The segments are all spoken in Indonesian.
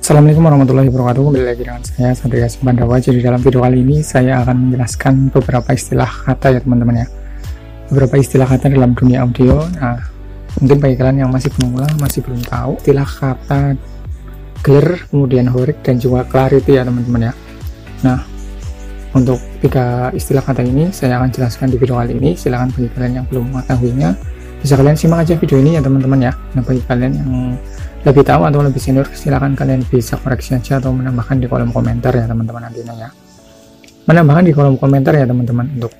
Assalamualaikum warahmatullahi wabarakatuh. Kembali lagi dengan saya Satria Pandawa. Jadi dalam video kali ini saya akan menjelaskan beberapa istilah kata ya teman-teman ya. Beberapa istilah kata dalam dunia audio. Nah, mungkin bagi kalian yang masih pemula, masih belum tahu istilah kata glare, kemudian horeg, dan juga clarity ya teman-teman ya. Nah, untuk tiga istilah kata ini saya akan jelaskan di video kali ini. Silahkan bagi kalian yang belum mengetahuinya, bisa kalian simak aja video ini ya teman-teman ya. Nah, bagi kalian yang lebih tahu atau lebih senior, silahkan kalian bisa koreksi aja atau menambahkan di kolom komentar ya teman-teman nantinya ya. Menambahkan di kolom komentar ya teman-teman untuk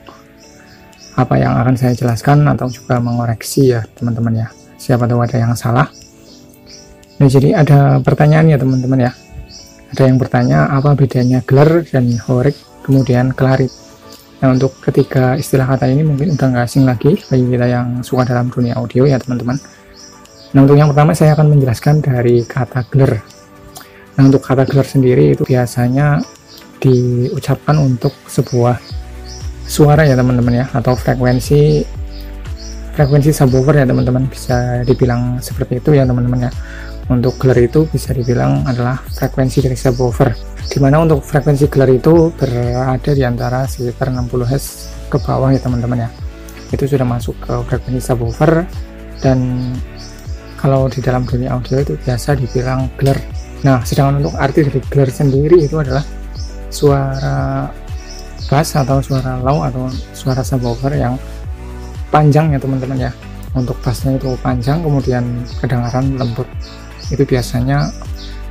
apa yang akan saya jelaskan atau juga mengoreksi ya teman-teman ya. Siapa tahu ada yang salah. Nah, jadi ada pertanyaan ya teman-teman ya. Ada yang bertanya apa bedanya glare dan horeg kemudian clarity. Nah, untuk ketiga istilah kata ini mungkin udah nggak asing lagi bagi kita yang suka dalam dunia audio ya teman-teman. Nah, untuk yang pertama saya akan menjelaskan dari kata glare. Nah, untuk kata glare sendiri itu biasanya diucapkan untuk sebuah suara ya teman-teman ya, atau frekuensi subwoofer ya teman-teman, bisa dibilang seperti itu ya teman-teman ya. Untuk glare itu bisa dibilang adalah frekuensi dari subwoofer, dimana untuk frekuensi glare itu berada di antara sekitar 60 Hz ke bawah ya teman-teman ya. Itu sudah masuk ke frekuensi subwoofer, dan kalau di dalam dunia audio itu biasa dibilang glare. Nah, sedangkan untuk arti dari glare sendiri itu adalah suara bass atau suara low atau suara subwoofer yang panjang ya teman-teman ya. Untuk bassnya itu panjang kemudian kedengaran lembut. Itu biasanya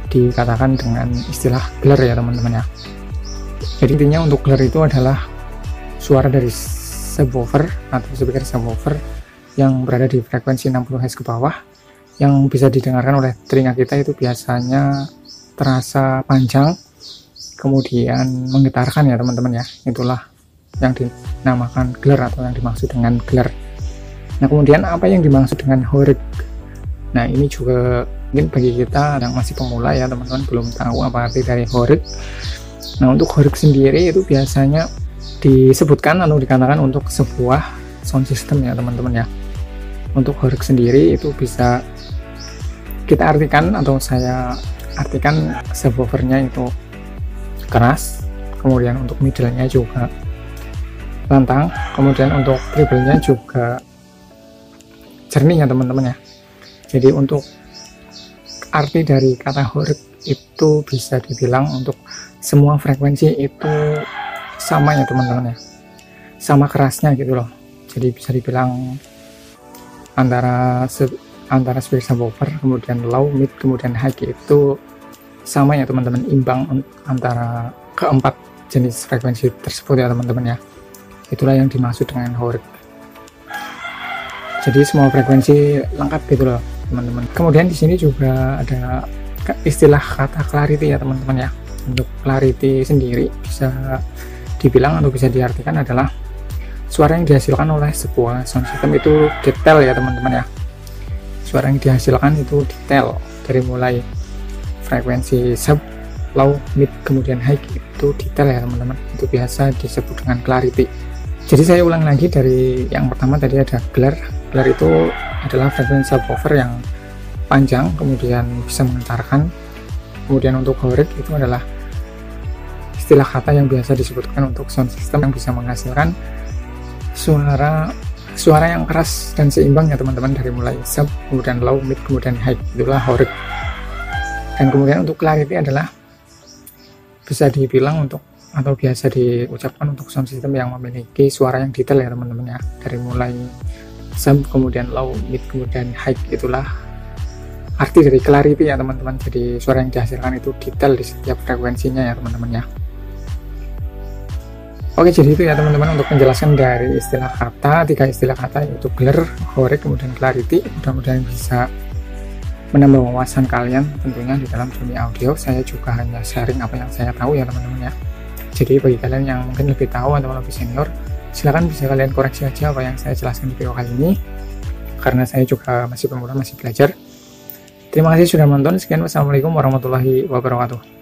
dikatakan dengan istilah glare ya teman-teman ya. Jadi intinya untuk glare itu adalah suara dari subwoofer atau speaker subwoofer yang berada di frekuensi 60 Hz ke bawah, yang bisa didengarkan oleh telinga kita itu biasanya terasa panjang kemudian menggetarkan ya teman-teman ya. Itulah yang dinamakan glare atau yang dimaksud dengan glare. Nah, kemudian apa yang dimaksud dengan horeg? Nah, ini juga mungkin bagi kita yang masih pemula ya teman-teman belum tahu apa arti dari horeg. Nah, untuk horeg sendiri itu biasanya disebutkan atau dikatakan untuk sebuah sound system ya teman-teman ya. Untuk horeg sendiri itu bisa kita artikan atau saya artikan subwoofernya itu keras, kemudian untuk middle-nya juga lantang, kemudian untuk treble-nya juga jernih ya teman-teman ya. Jadi untuk arti dari kata horeg itu bisa dibilang untuk semua frekuensi itu sama ya teman-teman ya, sama kerasnya gitu loh. Jadi bisa dibilang antara speaker subwoofer, kemudian low, mid, kemudian high itu sama ya teman-teman, imbang antara keempat jenis frekuensi tersebut ya teman-teman ya. Itulah yang dimaksud dengan horeg. Jadi semua frekuensi lengkap gitu loh teman-teman. Kemudian di sini juga ada istilah kata clarity ya teman-teman ya. Untuk clarity sendiri bisa dibilang atau bisa diartikan adalah suara yang dihasilkan oleh sebuah sound system itu detail ya teman-teman ya. Suara yang dihasilkan itu detail dari mulai frekuensi sub, low, mid, kemudian high itu detail ya teman-teman. Itu biasa disebut dengan clarity. Jadi saya ulang lagi dari yang pertama tadi ada glare. Glare itu adalah frekuensi subwoofer yang panjang kemudian bisa menggetarkan. Kemudian untuk horeg itu adalah istilah kata yang biasa disebutkan untuk sound system yang bisa menghasilkan suara yang keras dan seimbang ya teman-teman, dari mulai sub, kemudian low, mid, kemudian high. Itulah horeg. Dan kemudian untuk clarity adalah bisa dibilang untuk atau biasa diucapkan untuk sound system yang memiliki suara yang detail ya teman-teman ya, dari mulai sub, kemudian low, mid, kemudian high. Itulah arti dari clarity ya teman-teman. Jadi suara yang dihasilkan itu detail di setiap frekuensinya ya teman-teman ya. Oke, jadi itu ya teman-teman untuk penjelasan dari istilah kata, tiga istilah kata yaitu glare, horeg, kemudian clarity. Mudah-mudahan bisa menambah wawasan kalian tentunya di dalam dunia audio. Saya juga hanya sharing apa yang saya tahu ya teman-teman ya. Jadi bagi kalian yang mungkin lebih tahu atau lebih senior, silahkan bisa kalian koreksi aja apa yang saya jelaskan di video kali ini, karena saya juga masih pemula, masih belajar. Terima kasih sudah menonton. Sekian, wassalamualaikum warahmatullahi wabarakatuh.